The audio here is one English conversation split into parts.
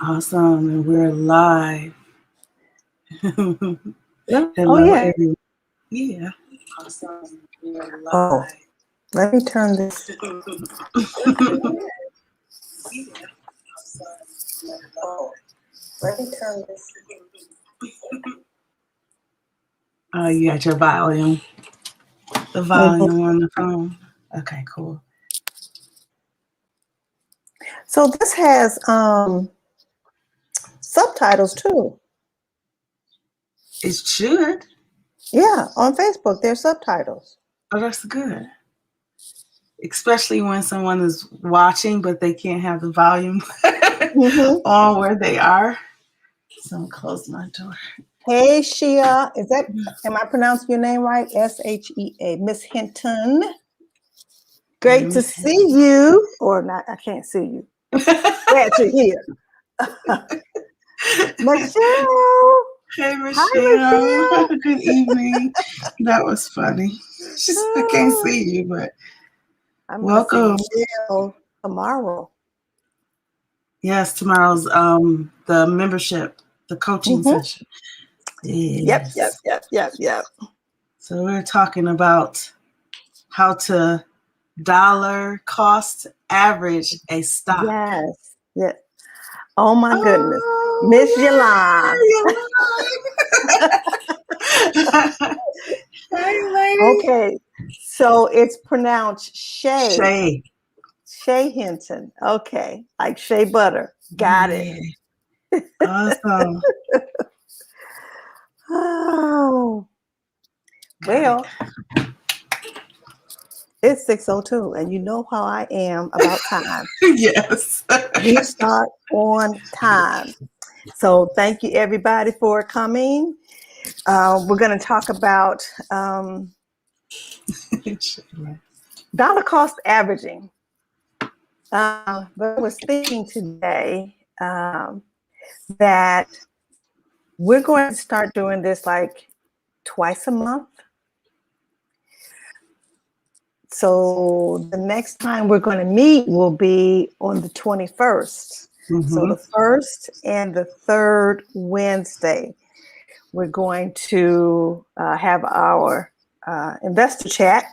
Awesome. And we're live. Hello, No? Oh, yeah. everyone. Yeah. Awesome. We're Oh, live. let me turn this. Oh, let me turn this. You got your volume. The volume on the phone. Okay, cool. So this has subtitles too. It should. Yeah, on Facebook, there's subtitles. Oh, that's good. Especially when someone is watching, but they can't have the volume Mm-hmm. on where they are. So I'm close my door. Hey, Shea, am I pronouncing your name right? Shea, Miss Hinton. Great to see you. Or not, I can't see you. Glad you're here. Michelle. Hey, Michelle. Hi, Michelle. Good evening. That was funny. I can't see you, but I'm welcome. going to see Michelle tomorrow. Yes, tomorrow's the membership, the coaching session. Yes. Yep. So we're talking about how to dollar cost average a stock. Yes. Oh my goodness. Miss Yolanda. Hey, lady. Okay. So it's pronounced Shay. Shay Hinton. Okay. Like Shea Butter. Got it. Awesome. Oh. Well, it's 6:02, and you know how I am about time. Yes. We start on time. So thank you everybody for coming. We're going to talk about dollar cost averaging. But I was thinking today that we're going to start doing this like twice a month. So the next time we're going to meet will be on the 21st. Mm-hmm. So the first and the third Wednesday, we're going to have our investor chat.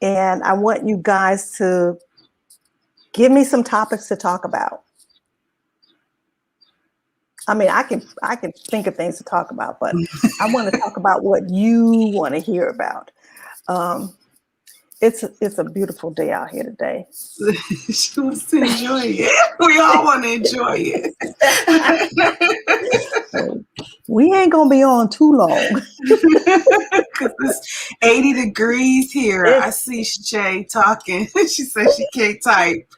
And I want you guys to give me some topics to talk about. I mean, I can think of things to talk about, but I want to talk about what you want to hear about. It's a beautiful day out here today. She wants to enjoy it. We all want to enjoy it. So we ain't gonna be on too long. Because it's 80 degrees here. I see Shay talking. She says she can't type.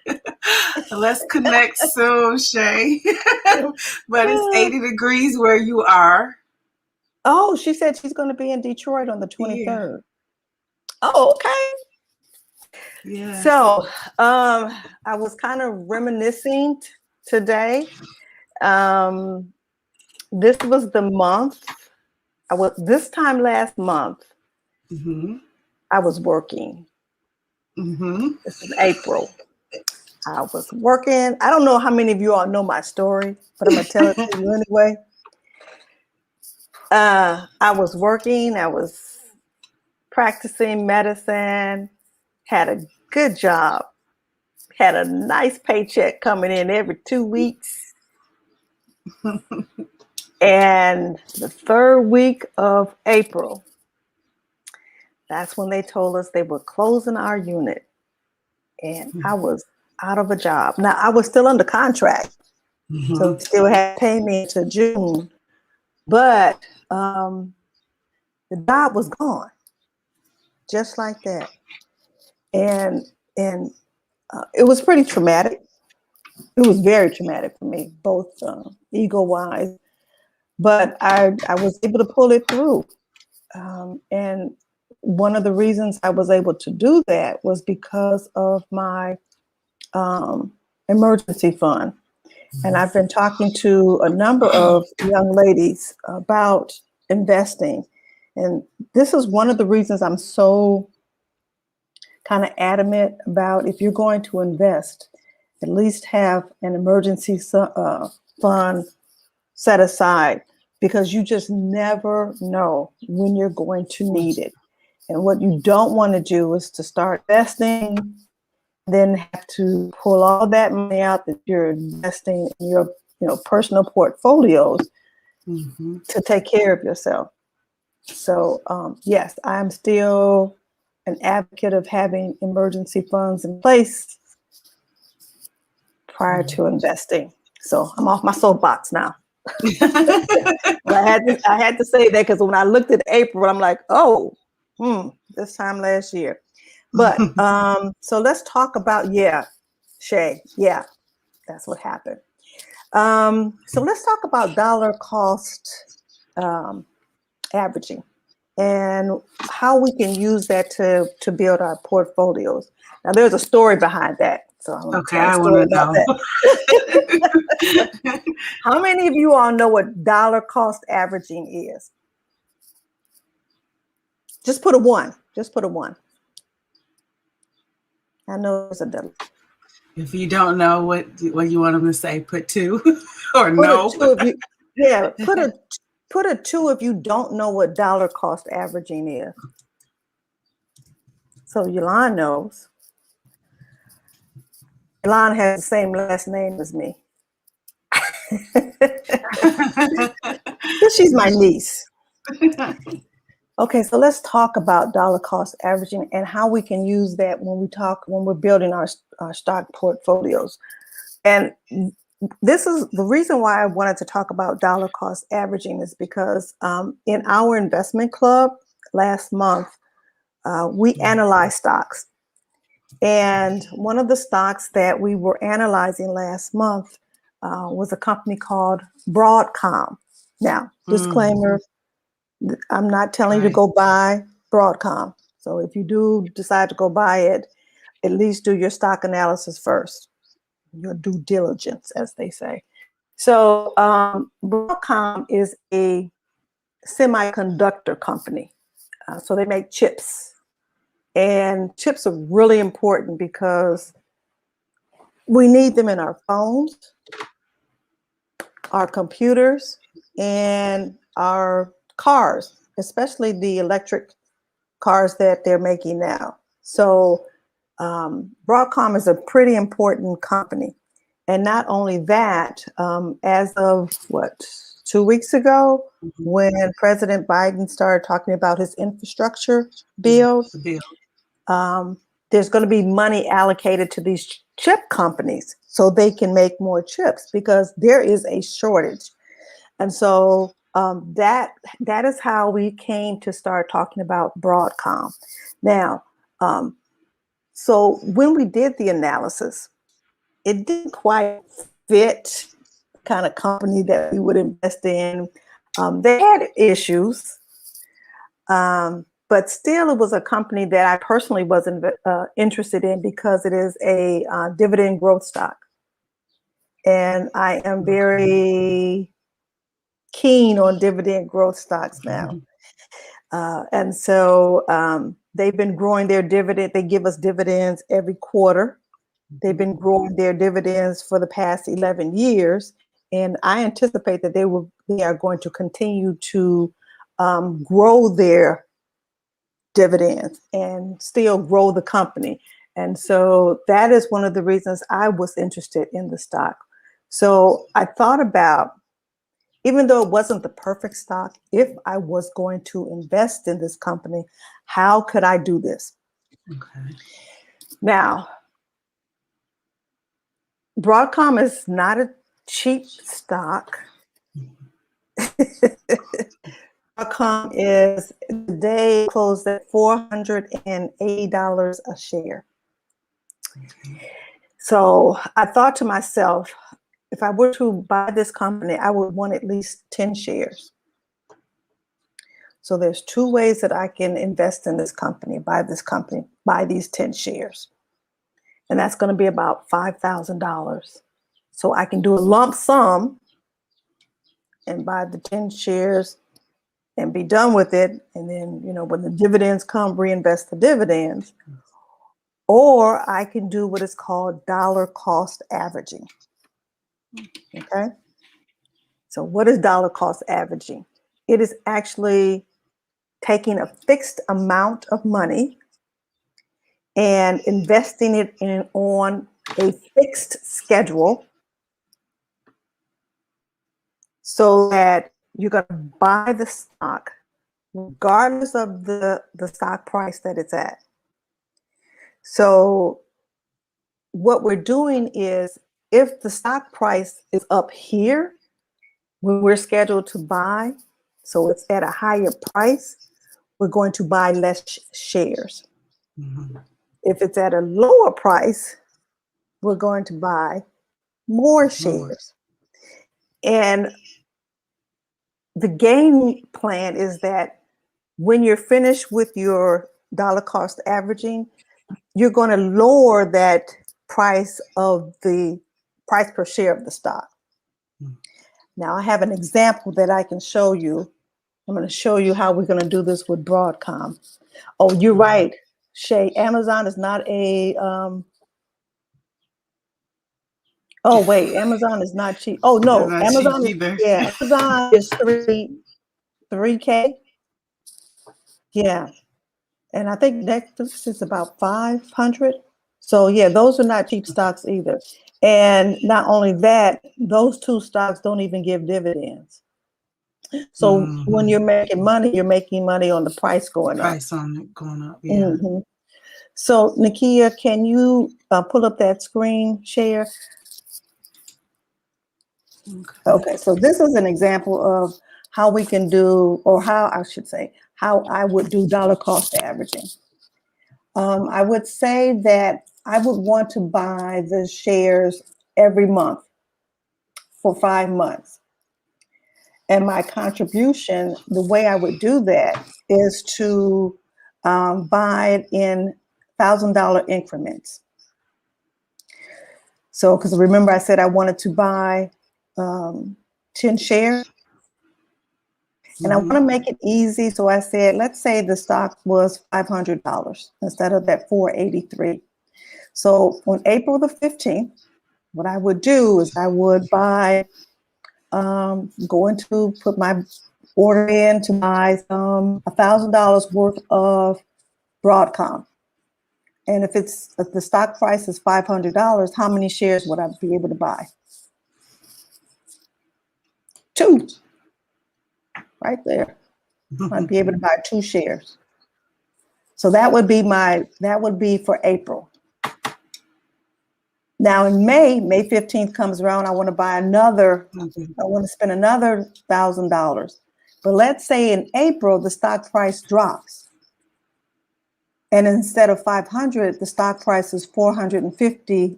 Let's connect soon, Shay. But it's 80 degrees where you are. Oh, she said she's going to be in Detroit on the 23rd. Yeah. Oh, okay. Yeah. So I was kind of reminiscing today. This was the month. This time last month, I was working. It's in April. I was working. I don't know how many of you all know my story, but I'm going to tell it to you anyway. I was working. I was practicing medicine, had a good job, had a nice paycheck coming in every 2 weeks. And the third week of April, that's when they told us they were closing our unit. And I was out of a job. Now, I was still under contract, so they still had to pay me until June. But the job was gone, just like that. And it was pretty traumatic. It was very traumatic for me, both ego-wise. But I was able to pull it through. And one of the reasons I was able to do that was because of my emergency fund. And I've been talking to a number of young ladies about investing. And this is one of the reasons I'm so kind of adamant about if you're going to invest, at least have an emergency fund set aside, because you just never know when you're going to need it. And what you don't want to do is to start investing, then have to pull all that money out that you're investing in your personal portfolios to take care of yourself. So yes, I'm still an advocate of having emergency funds in place prior to investing. So I'm off my soapbox now. I had to say that, because when I looked at April, I'm like, oh, this time last year. But so let's talk about, Shay, that's what happened. So let's talk about dollar cost averaging and how we can use that to build our portfolios. Now, there's a story behind that. So I'm going to tell a story about that. How many of you all know what dollar cost averaging is? Just put a 1. Just put a 1. I know it's a double. If you don't know what you want them to say, put 2 or put no. A 2 if you, put a 2 if you don't know what dollar cost averaging is. So Yolanda knows. Yolanda has the same last name as me. She's my niece. Okay, so let's talk about dollar cost averaging and how we can use that when we're building our stock portfolios. And this is the reason why I wanted to talk about dollar cost averaging, is because in our investment club last month, we analyzed stocks. And one of the stocks that we were analyzing last month was a company called Broadcom. Now, disclaimer, I'm not telling you to go buy Broadcom. So if you do decide to go buy it, at least do your stock analysis first, your due diligence, as they say. So Broadcom is a semiconductor company. So they make chips. And chips are really important because we need them in our phones, our computers, and our cars, especially the electric cars that they're making now. So Broadcom is a pretty important company. And not only that, as of 2 weeks ago, when President Biden started talking about his infrastructure bill, there's going to be money allocated to these chip companies so they can make more chips, because there is a shortage. And so that is how we came to start talking about Broadcom. Now, so when we did the analysis, it didn't quite fit the kind of company that we would invest in. They had issues, but still it was a company that I personally wasn't interested in, because it is a dividend growth stock. And I am very keen on dividend growth stocks now. And so they've been growing their dividend. They give us dividends every quarter. They've been growing their dividends for the past 11 years. And I anticipate that they are going to continue to grow their dividends and still grow the company. And so that is one of the reasons I was interested in the stock. So I thought about, even though it wasn't the perfect stock, if I was going to invest in this company, how could I do this? Okay. Now, Broadcom is not a cheap stock. Broadcom is today closed at $480 a share. Okay. So I thought to myself, if I were to buy this company, I would want at least 10 shares. So there's 2 ways that I can invest in this company, buy these 10 shares. And that's going to be about $5,000. So I can do a lump sum and buy the 10 shares and be done with it. And then, when the dividends come, reinvest the dividends. or I can do what is called dollar cost averaging. Okay. So what is dollar cost averaging? It is actually taking a fixed amount of money and investing it on a fixed schedule so that you're going to buy the stock regardless of the stock price that it's at. So what we're doing is, if the stock price is up here when we're scheduled to buy, so it's at a higher price, we're going to buy less shares. Mm-hmm. If it's at a lower price, we're going to buy more shares. And the game plan is that when you're finished with your dollar cost averaging, you're going to lower that price per share of the stock. Now I have an example that I can show you. I'm going to show you how we're going to do this with Broadcom. Oh, you're right, Shay. Amazon is not a. Oh wait, Amazon is not cheap. Oh no, not Amazon cheap either. Amazon is 3K. Yeah, and I think Netflix is about 500. So yeah, those are not cheap stocks either. And not only that, those two stocks don't even give dividends. So when you're making money on the price going up. Price on it going up, yeah. Mm-hmm. So Nakia, can you pull up that screen share? Okay, so this is an example of how we can do, or how I should say, how I would do dollar cost averaging. I would say that I would want to buy the shares every month for 5 months. And my contribution, the way I would do that is to buy it in $1,000 increments. So, because remember I said I wanted to buy 10 shares. And I want to make it easy. So I said, let's say the stock was $500 instead of that $483. So on April the 15th, what I would do is I would buy, put my order in to buy $1,000 worth of Broadcom. And if the stock price is $500, how many shares would I be able to buy? 2. Right there. I'd be able to buy 2 shares. So that would be for April. Now in May 15th comes around, I want to buy I want to spend another $1,000. But let's say in April, the stock price drops. And instead of 500, the stock price is $450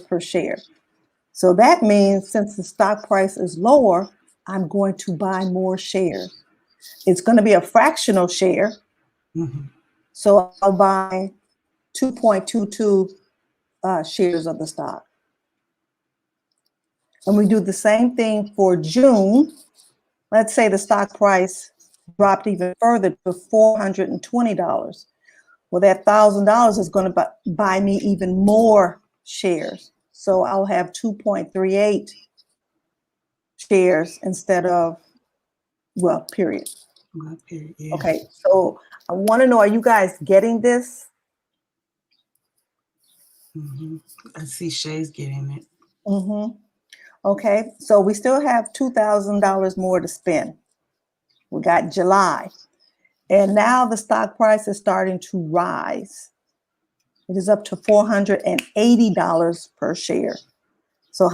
per share. So that means since the stock price is lower, I'm going to buy more shares. It's going to be a fractional share. So I'll buy 2.22 shares of the stock. And we do the same thing for June. Let's say the stock price dropped even further to $420. Well, that $1,000 is going to buy me even more shares. So I'll have 2.38 shares instead of, period. Yeah. Okay, so I want to know, are you guys getting this? I see Shay's getting it. Okay, so we still have $2,000 more to spend. We got July, and now the stock price is starting to rise. It is up to $480 per share. So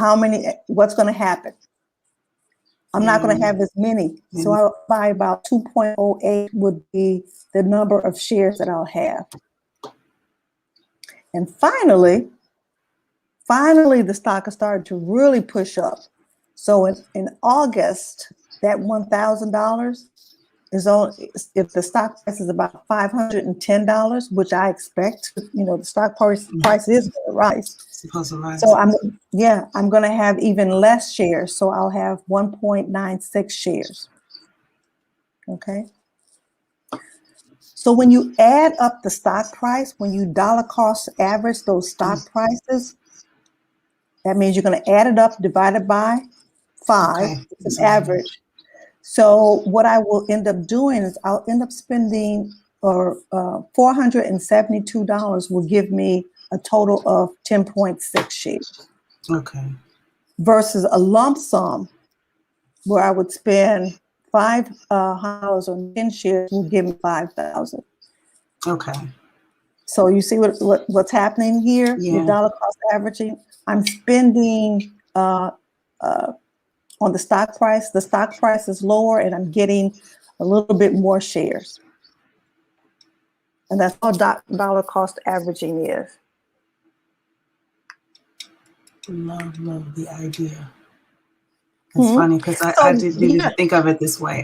what's going to happen? I'm not going to have as many. So I'll buy about 2.08 would be the number of shares that I'll have. And finally, the stock has started to really push up. So in August, that $1,000 is on, if the stock price is about $510, which I expect, the stock price is going to rise. Supposed to rise. So I'm going to have even less shares. So I'll have 1.96 shares. Okay. So when you add up the stock price, when you dollar cost average those stock prices, that means you're going to add it up divided by 5. Okay. It's an average. So what I will end up doing is I'll end up spending $472 will give me a total of 10.6 shares. Okay. Versus a lump sum where I would spend $500 on 10 shares will give me 5,000. Okay. So you see what's happening here? Yeah. The dollar cost averaging. I'm spending on the stock price. The stock price is lower, and I'm getting a little bit more shares. And that's all dollar cost averaging is. Love the idea. It's funny because I didn't even think of it this way.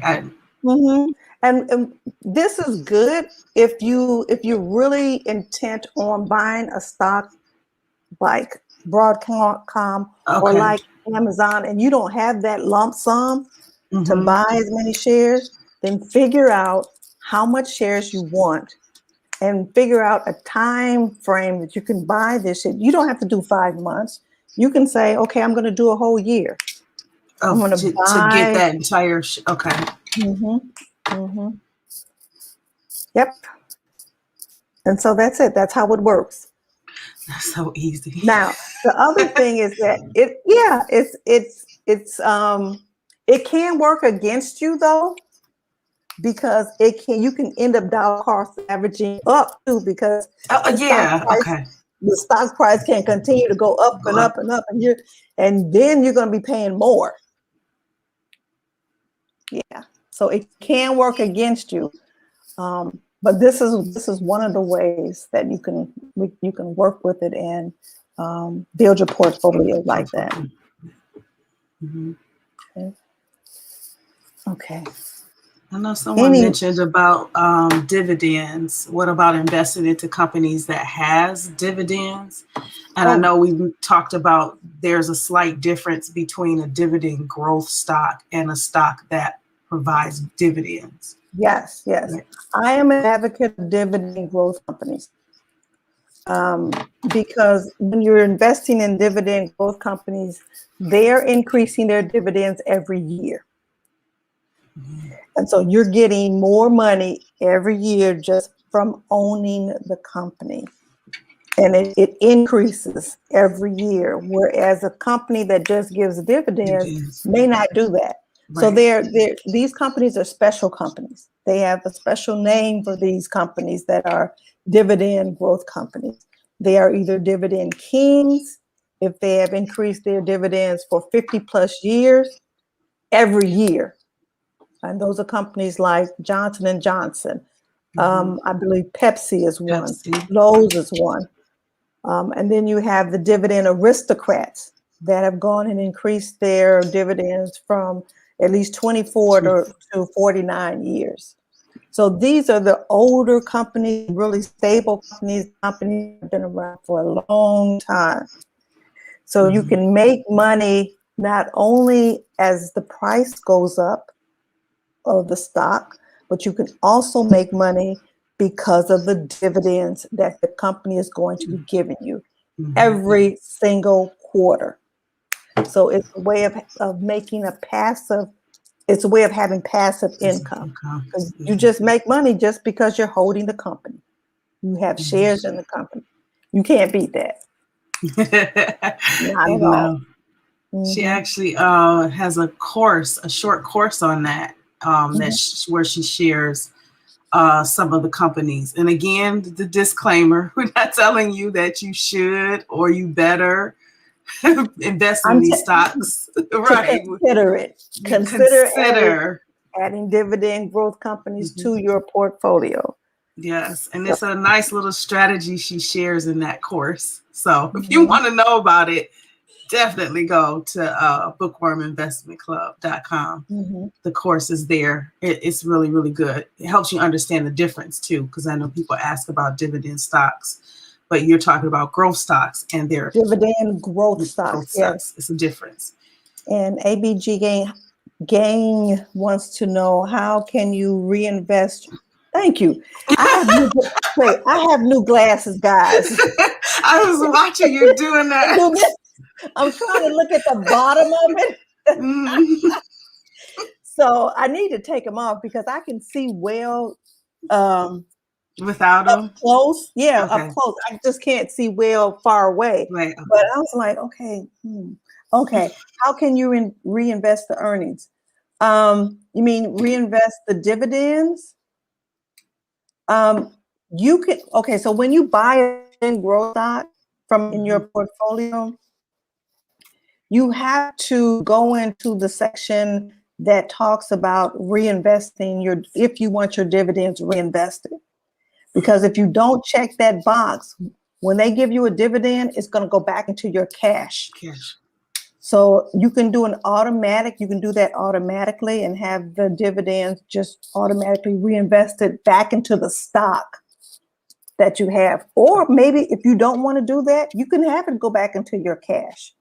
And this is good if you're really intent on buying a stock like Broadcom or like Amazon, and you don't have that lump sum to buy as many shares, then figure out how much shares you want and figure out a time frame that you can buy this. You don't have to do 5 months. You can say, okay, I'm going to do a whole year. I'm going to get that entire. Okay. Yep. And so that's it. That's how it works. That's so easy. Now, the other thing is that it can work against you though, because you can end up dollar cost averaging up too, because the stock price can continue to go up and up and up, and then you're going to be paying more. Yeah, so it can work against you, but this is one of the ways that you can work with it and build your portfolio like that. Okay. I know someone mentioned about dividends. What about investing into companies that has dividends? And I know we talked about there's a slight difference between a dividend growth stock and a stock that provides dividends. Yes. I am an advocate of dividend growth companies because when you're investing in dividend growth companies, they're increasing their dividends every year. And so you're getting more money every year just from owning the company. And it increases every year, whereas a company that just gives dividends may not do that. Right. So these companies are special companies. They have a special name for these companies that are dividend growth companies. They are either dividend kings if they have increased their dividends for 50 plus years every year. And those are companies like Johnson & Johnson. I believe Pepsi is one. Lowe's is one. And then you have the dividend aristocrats that have gone and increased their dividends from at least 24 to 49 years. So these are the older companies, really stable companies that have been around for a long time. So you can make money not only as the price goes up of the stock, but you can also make money because of the dividends that the company is going to be giving you every single quarter. So it's a way of making it's a way of having passive income. Because you just make money just because you're holding the company. You have shares in the company. You can't beat that. Not at all. She actually has a short course on that. Where she shares some of the companies. And again, the disclaimer, we're not telling you that you should or you better invest in these stocks. Right. Consider it. Consider adding dividend growth companies to your portfolio. Yes. And it's a nice little strategy she shares in that course. So if you want to know about it, definitely go to bookworminvestmentclub.com. The course is there. It's really, really good. It helps you understand the difference too, because I know people ask about dividend stocks, but you're talking about growth stocks and their dividend growth stocks. Yes, it's a difference. And ABG Gang wants to know, how can you reinvest Thank you. I have new glasses, guys. I was watching you doing that. I'm trying to look at the bottom of it. Mm. So I need to take them off because I can see well Without up them? close. Yeah, Okay. up close. I just can't see well far away. Right. Okay. But I was like, okay. How can you reinvest the earnings? You mean reinvest the dividends? You can. Okay, so when you buy in growth stock from in your portfolio, you have to go into the section that talks about reinvesting if you want your dividends reinvested. Because if you don't check that box, when they give you a dividend, it's going to go back into your cash. So you can do you can do that automatically and have the dividends just automatically reinvested back into the stock that you have. Or maybe if you don't want to do that, you can have it go back into your cash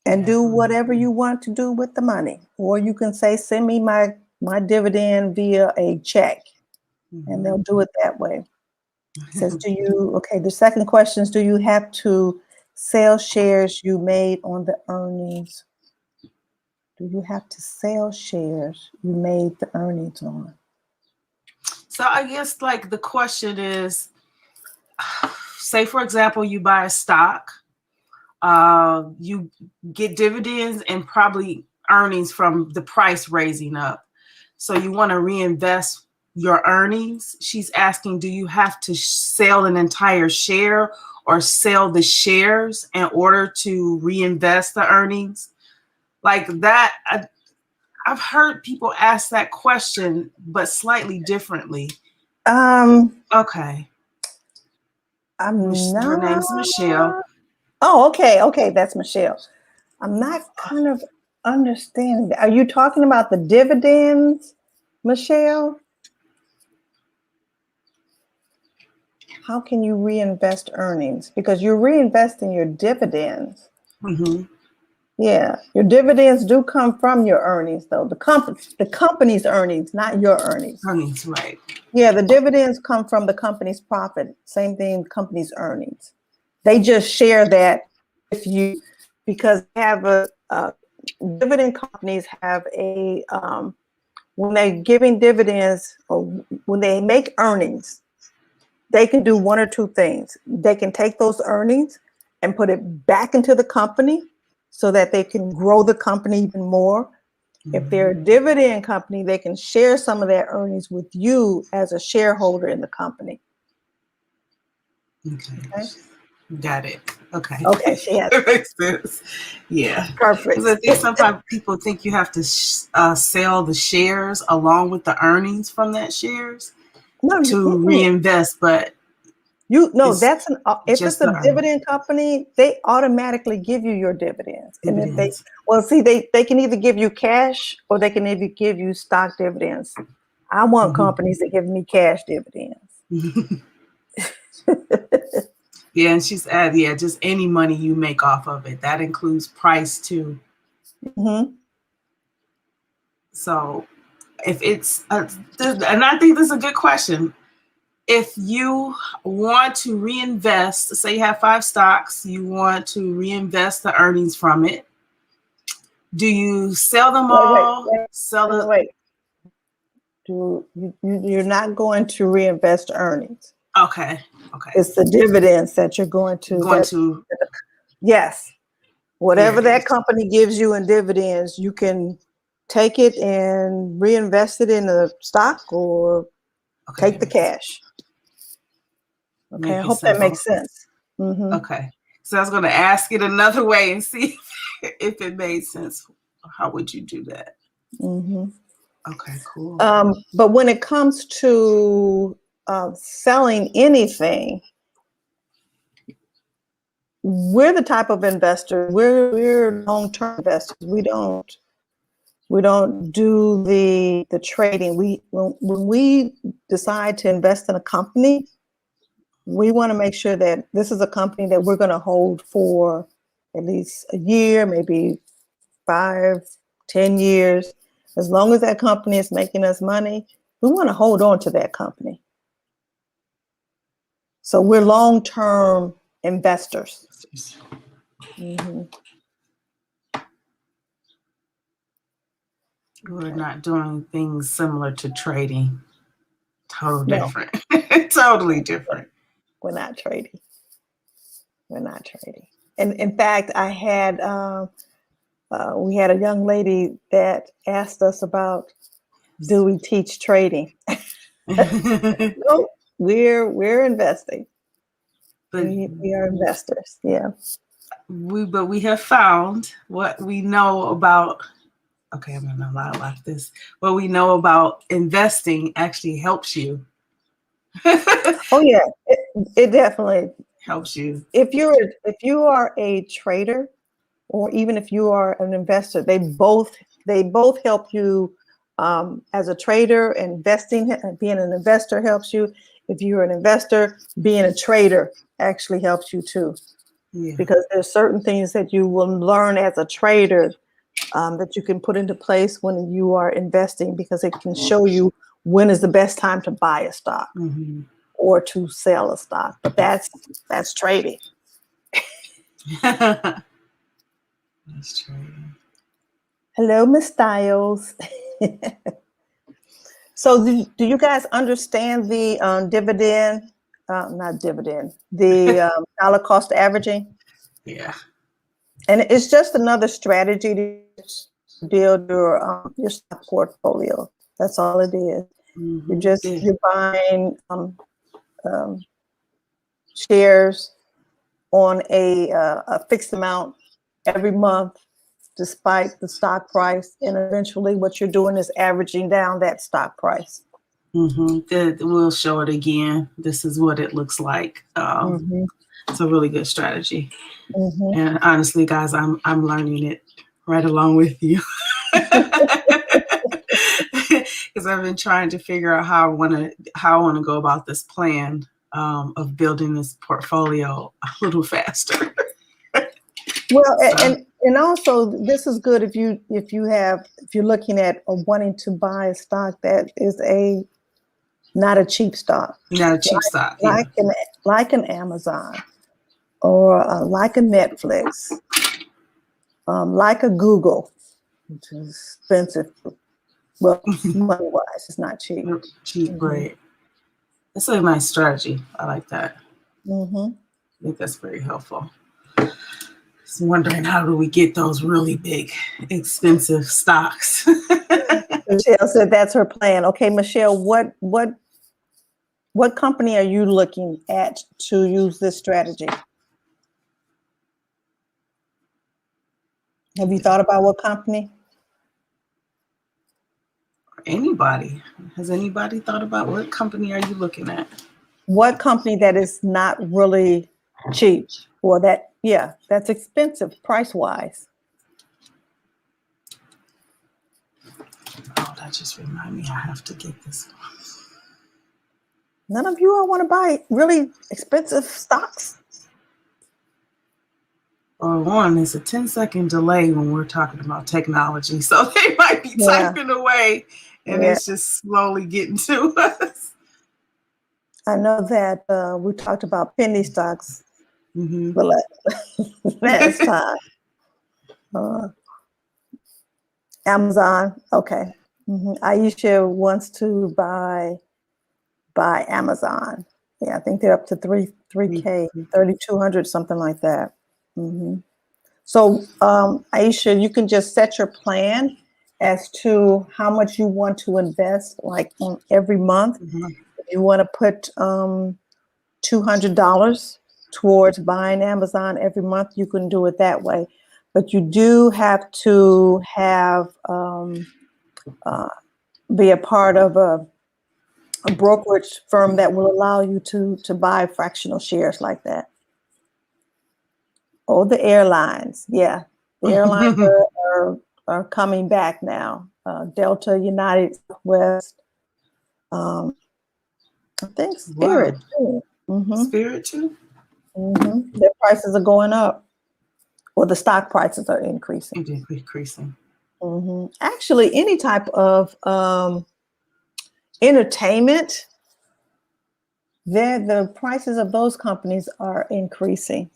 and do whatever you want to do with the money. Or you can say, send me my dividend via a check, and they'll do it that way. It says, the second question is, do you have to sell shares you made on the earnings? Do you have to sell shares you made the earnings on? So I guess like the question is, say for example, you buy a stock, you get dividends and probably earnings from the price raising up. So you want to reinvest your earnings. She's asking, do you have to sell an entire share or sell the shares in order to reinvest the earnings? Like that, I've heard people ask that question, but slightly differently. Okay. Her name's Michelle. Oh, okay. That's Michelle. I'm not kind of understanding that. Are you talking about the dividends, Michelle? How can you reinvest earnings? Because you're reinvesting your dividends. Yeah, your dividends do come from your earnings, though. The company's earnings, not your earnings. Earnings, right. Yeah, the dividends come from the company's profit. Same thing, company's earnings. They just share that with you because they have dividend companies have when they're giving dividends or when they make earnings, they can do one or two things. They can take those earnings and put it back into the company so that they can grow the company even more. If they're a dividend company, they can share some of their earnings with you as a shareholder in the company. Okay. Got it. Okay. Okay. That makes sense. Yeah. Perfect. Because I think sometimes people think you have to sell the shares along with the earnings from that shares to reinvest, but that's if it's a dividend company, they automatically give you your dividends. And if they can either give you cash or they can either give you stock dividends. I want companies that give me cash dividends. Yeah, and she's just any money you make off of it. That includes price too. So if it's and I think this is a good question. If you want to reinvest, say you have 5 stocks, you want to reinvest the earnings from it. Do you sell them all? You're not going to reinvest earnings. Okay. It's the dividends that you're going to. Yes. Whatever that company gives you in dividends, you can take it and reinvest it in a stock or take the cash. Okay, I hope that makes sense. Okay. So I was going to ask it another way and see if it made sense. How would you do that? Okay, cool. But when it comes to selling anything, we're the type of investor. We're long-term investors. We don't do the trading. When we decide to invest in a company, we want to make sure that this is a company that we're going to hold for at least a year, maybe 5, 10 years. As long as that company is making us money, we want to hold on to that company. So we're long-term investors. Mm-hmm. We're not doing things similar to trading. Totally No. different. Totally different. We're not trading. We're not trading. And in fact, we had a young lady that asked us about, do we teach trading? No, we're investing. But We are investors. Yeah. But we have found what we know about. Okay, I'm gonna lie like this. What we know about investing actually helps you. Oh yeah, it definitely Helps you. If you are a trader, or even if you are an investor, they both help you. As a trader, investing, being an investor helps you. If you're an investor, being a trader actually helps you too. Yeah. Because there's certain things that you will learn as a trader that you can put into place when you are investing, because it can show you when is the best time to buy a stock or to sell a stock. But that's trading. That's trading. Hello, Miss Styles. So do you guys understand the the dollar cost averaging? Yeah. And it's just another strategy to build your stock portfolio. That's all it is. You're buying shares on a fixed amount every month, despite the stock price, and eventually what you're doing is averaging down that stock price. We'll show it again. This is what it looks like. It's a really good strategy. And honestly, guys, I'm learning it right along with you. Because I've been trying to figure out how I want to go about this plan of building this portfolio a little faster. Well, and also this is good if you're looking at or wanting to buy a stock that is not a cheap stock. Not a cheap stock. Like an Amazon, or like a Netflix, like a Google, which is expensive. Well, money-wise, it's not cheap. Cheap, right? That's a nice strategy. I like that. I think that's very helpful. Just wondering, how do we get those really big, expensive stocks? Michelle said that's her plan. Okay, Michelle, what company are you looking at to use this strategy? Have you thought about what company? Anybody? Has anybody thought about what company are you looking at? What company that is not really cheap, or that's expensive price-wise? Oh, that just reminded me I have to get this one. None of you all want to buy really expensive stocks? Or one, it's a 10-second delay when we're talking about technology. So they might be typing away and it's just slowly getting to us. I know that we talked about penny stocks last time. Amazon, okay. Aisha wants to buy Amazon. Yeah, I think they're up to 3K, 3,200, something like that. So, Aisha, you can just set your plan as to how much you want to invest, like on every month. If you want to put $200 towards buying Amazon every month, you can do it that way. But you do have to be a part of a brokerage firm that will allow you to buy fractional shares like that. Oh, the airlines. Yeah. The airlines are coming back now. Delta, United, Southwest. I think Spirit too. Spirit too? Their prices are going up. Or the stock prices are increasing. Increasing. Actually, any type of Entertainment, the prices of those companies are increasing.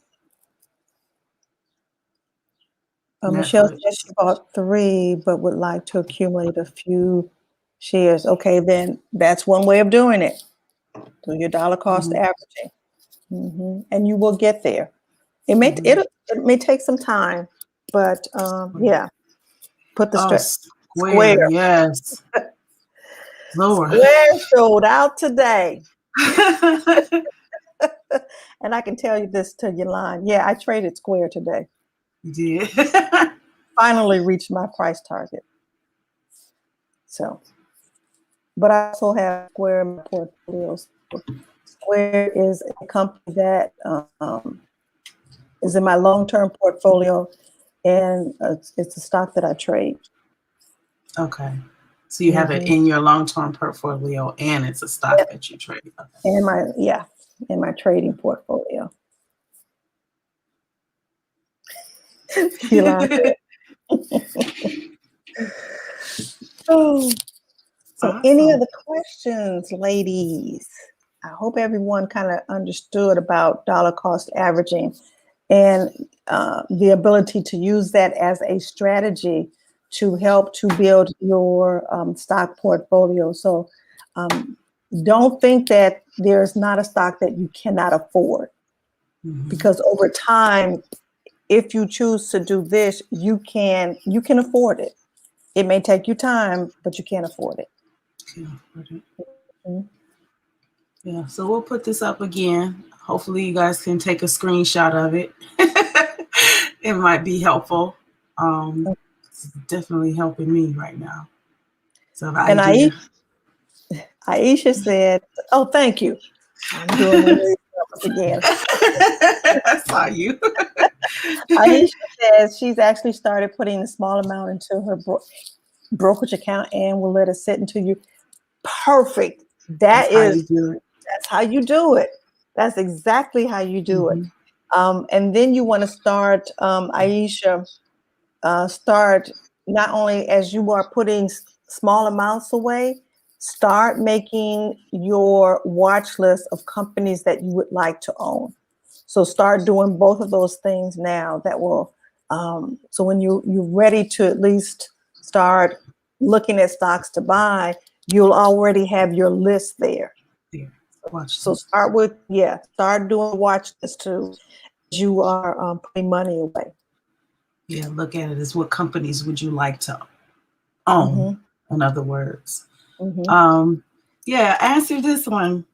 Michelle Netflix. says she bought 3, but would like to accumulate a few shares. Okay, then that's one way of doing it. Do your dollar cost averaging, and you will get there. It may take some time, but yeah. Put the Square, yes. Lord. Square showed out today. And I can tell you this to your line. Yeah, I traded Square today. You did. Finally reached my price target. So, but I also have Square in my portfolios. Square is a company that is in my long-term portfolio, and it's a stock that I trade. Okay. So you have it in your long-term portfolio, and it's a stock that you trade. Okay. In my trading portfolio. So awesome. Any other questions, ladies? I hope everyone kind of understood about dollar cost averaging and the ability to use that as a strategy to help to build your stock portfolio. So don't think that there's not a stock that you cannot afford, because over time, if you choose to do this, you can afford it. It may take you time, but you can't afford it. Yeah, so we'll put this up again. Hopefully you guys can take a screenshot of it. It might be helpful. It's definitely helping me right now. So and Aisha said, "Oh, thank you. I'm doing it again." I saw you. Aisha says she's actually started putting a small amount into her brokerage account and will let it sit until you. Perfect. That's how you do it. That's exactly how you do it. And then you want to start, Aisha, start not only as you are putting small amounts away, start making your watch list of companies that you would like to own. So start doing both of those things now. That will, so when you're ready to at least start looking at stocks to buy, you'll already have your list there. Yeah. So start doing watch list too. You are putting money away. Yeah, look at it as what companies would you like to own, in other words. Yeah, answer this one.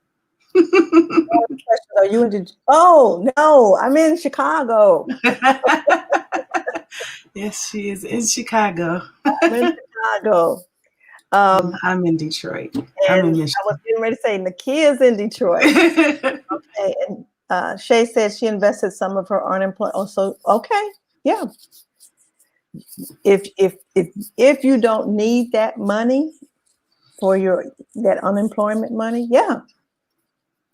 Are you in? Oh no, I'm in Chicago. Yes, she is in Chicago. I'm in Chicago. I'm in Detroit. I'm in Michigan. I was getting ready to say Nakia's in Detroit. Okay, and Shay said she invested some of her unemployment. Oh, so okay, yeah. If you don't need that money for that unemployment money, yeah,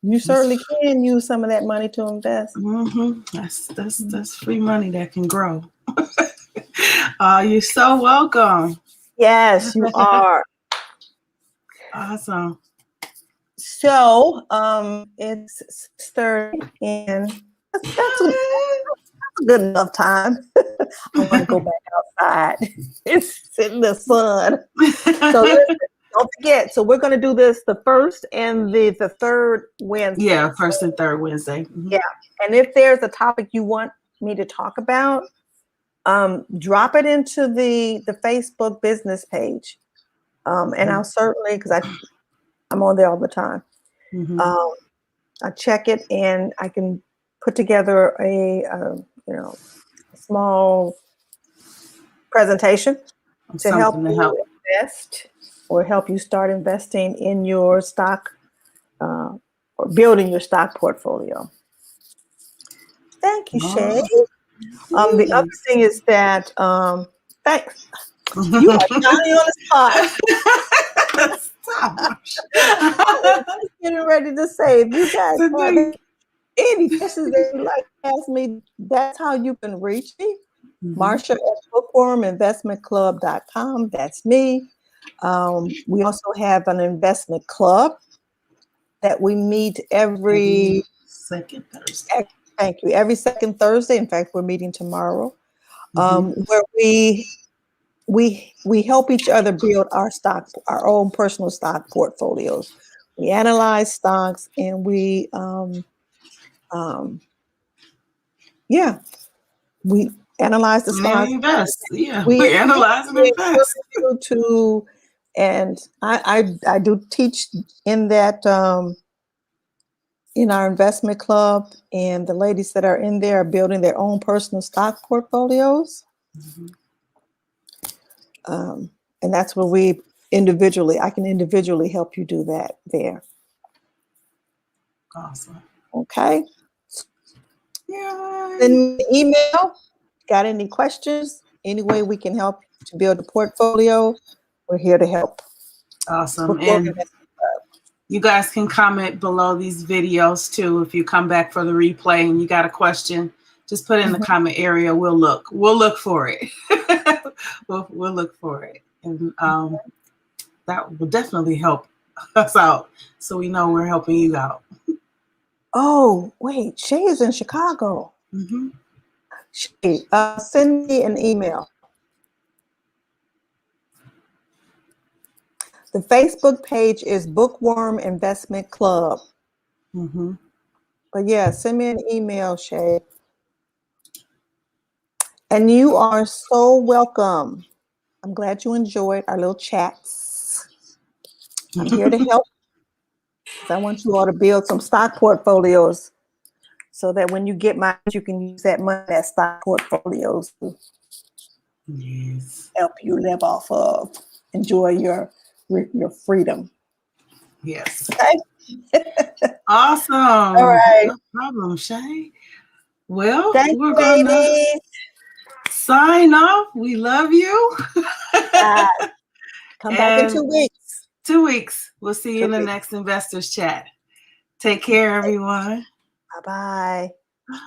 you certainly can use some of that money to invest. That's free money that can grow. You're so welcome. Yes, you are. Awesome. So it's 6:30, and that's a good enough time. I want to go back outside and sit in the sun. So don't forget. So we're going to do this the first and the third Wednesday. Yeah, first and third Wednesday. Yeah, and if there's a topic you want me to talk about, drop it into the Facebook business page, and I'll certainly, because I'm on there all the time. I check it, and I can put together a small presentation to help you invest or help you start investing in your stock or building your stock portfolio. Thank you, Shay. The other thing is that thanks. You are Johnny on the spot. Stop. I was getting ready to say, if you guys have any questions that you'd like to ask me, that's how you can reach me. Marsha at bookworminvestmentclub.com. That's me. We also have an investment club that we meet Every second Thursday. thank you, every second Thursday. In fact, we're meeting tomorrow, Mhm. where we help each other build our own personal stock portfolios. We analyze stocks and we we analyze the And stocks. invest. Yeah, We we analyze and we invest. encourage you to, and I do teach in that in our investment club, and the ladies that are in there are building their own personal stock portfolios. Mhm. And that's where I can individually help you do that there. Awesome. Okay. Yay. Send me an email. Got any questions? Any way we can help to build a portfolio? We're here to help. Awesome. And you guys can comment below these videos too. If you come back for the replay and you got a question, just put it in the comment area. We'll look for it. we'll look for it. And that will definitely help us out. So we know we're helping you out. Oh, wait, Shay is in Chicago. Mm-hmm. Shay, send me an email. The Facebook page is Bookworm Investment Club. Mm-hmm. But yeah, send me an email, Shay. And you are so welcome. I'm glad you enjoyed our little chats. I'm here to help. I want you all to build some stock portfolios so that when you get mine, you can use that money, that stock portfolios, to help you live off of, enjoy your freedom. Yes. Okay. Awesome. All right. No problem, Shay. Well, Thank we're you, going to ladies. sign off. We love you. Come back in 2 weeks. 2 weeks. We'll see you in the 2 weeks. next Investors Chat. Take care, everyone. Bye-bye. Bye.